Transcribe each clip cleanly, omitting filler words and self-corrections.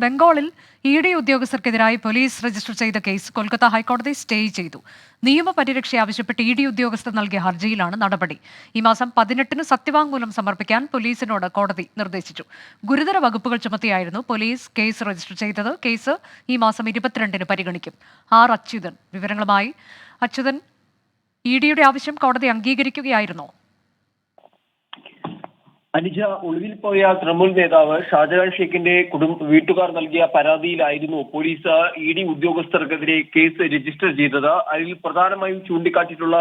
ബംഗാളിൽ ED ഉദ്യോഗസ്ഥർക്കെതിരായി police register ചെയ്ത case Kolkata ഹൈക്കോടതി സ്റ്റേ ചെയ്തു. നിയമപരിരക്ഷ ആവശ്യപ്പെട്ട് ഇഡി ഉദ്യോഗസ്ഥർ നൽകിയ ഹർജിയിലാണ് നടപടി. ഈ മാസം 18-ന് സത്യവാങ്മൂലം സമർപ്പിക്കാൻ പോലീസിനോട് കോടതി നിർദ്ദേശിച്ചു. ഗുരുതര വകുപ്പുകൾ ചുമത്തിയായിരുന്നു പോലീസ് കേസ് രജിസ്റ്റർ ചെയ്തത്. കേസ് ഈ മാസം 22-ന് പരിഗണിക്കും. ആർ അച്യുതൻ വിവരങ്ങളുമായി. അച്യുതൻ, ഇഡിയുടെ ആവശ്യം കോടതി അംഗീകരിക്കുകയായിരുന്നോ? അനുജ, ഒളിവിൽ പോയ തൃണമൂൽ നേതാവ് ഷാജഹാൻ ഷെയ്ഖിന്റെ വീട്ടുകാർ നൽകിയ പരാതിയിലായിരുന്നു പോലീസ് ഇഡി ഉദ്യോഗസ്ഥർക്കെതിരെ കേസ് രജിസ്റ്റർ ചെയ്തത്. അതിൽ പ്രധാനമായും ചൂണ്ടിക്കാട്ടിയിട്ടുള്ള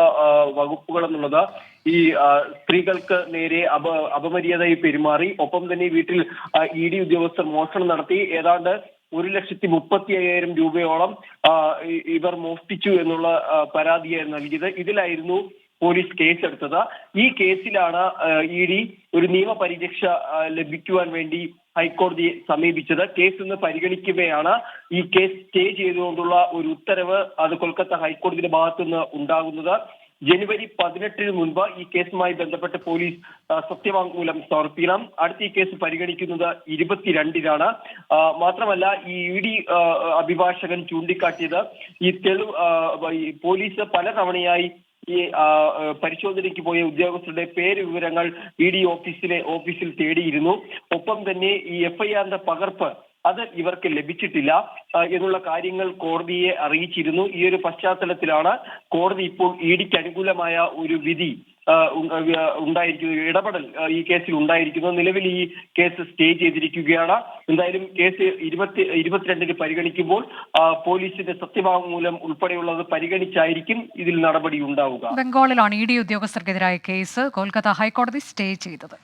വകുപ്പുകൾ എന്നുള്ളത് ഈ സ്ത്രീകൾക്ക് നേരെ അപമര്യാദയായി പെരുമാറി, ഒപ്പം തന്നെ വീട്ടിൽ ഇഡി ഉദ്യോഗസ്ഥർ മോഷണം നടത്തി ഏതാണ്ട് 1,35,000 രൂപയോളം ഇവർ മോഷ്ടിച്ചു എന്നുള്ള പരാതിയായിരുന്നു നൽകിയത്. ഇതിലായിരുന്നു പോലീസ് കേസെടുത്തത്. ഈ കേസിലാണ് ഇഡി ഒരു നിയമപരിരക്ഷ ലഭിക്കുവാൻ വേണ്ടി ഹൈക്കോടതിയെ സമീപിച്ചത്. കേസ് ഇന്ന് പരിഗണിക്കുകയാണ്. ഈ കേസ് സ്റ്റേ ചെയ്തുകൊണ്ടുള്ള ഒരു ഉത്തരവ് അത് കൊൽക്കത്ത ഹൈക്കോടതിയുടെ ഭാഗത്തുനിന്ന് ഉണ്ടാകുന്നത്. ജനുവരി 18-ന് മുൻപ് ഈ കേസുമായി ബന്ധപ്പെട്ട് പോലീസ് സത്യവാങ്മൂലം സമർപ്പിക്കണം. അടുത്ത ഈ കേസ് പരിഗണിക്കുന്നത് 22-നാണ്. മാത്രമല്ല, ഈ ഇഡി അഭിഭാഷകൻ ചൂണ്ടിക്കാട്ടിയത് ഈ പോലീസ് പലതവണയായി ഈ പരിശോധനയ്ക്ക് പോയ ഉദ്യോഗസ്ഥരുടെ പേര് വിവരങ്ങൾ ഇഡി ഓഫീസിൽ തേടിയിരുന്നു. ഒപ്പം തന്നെ ഈ എഫ്ഐആറിന്റെ പകർപ്പ് അത് ഇവർക്ക് ലഭിച്ചിട്ടില്ല എന്നുള്ള കാര്യങ്ങൾ കോടതിയെ അറിയിച്ചിരുന്നു. ഈ ഒരു പശ്ചാത്തലത്തിലാണ് കോടതി ഇപ്പോൾ ഇഡിക്ക് അനുകൂലമായ ഒരു വിധി ഉണ്ടായിരിക്കുന്നത്, ഇടപെടൽ ഈ കേസിൽ ഉണ്ടായിരിക്കുന്നത്. നിലവിൽ ഈ കേസ് സ്റ്റേ ചെയ്തിരിക്കുകയാണ്. എന്തായാലും കേസ് 22-ന് പരിഗണിക്കുമ്പോൾ പോലീസിന്റെ സത്യവാങ്മൂലം ഉൾപ്പെടെയുള്ളത് പരിഗണിച്ചായിരിക്കും ഇതിൽ നടപടി ഉണ്ടാവുക. ബംഗാളിലാണ് ഇഡി ഉദ്യോഗസ്ഥർക്കെതിരായ കേസ് കൊൽക്കത്ത ഹൈക്കോടതി സ്റ്റേ ചെയ്തത്.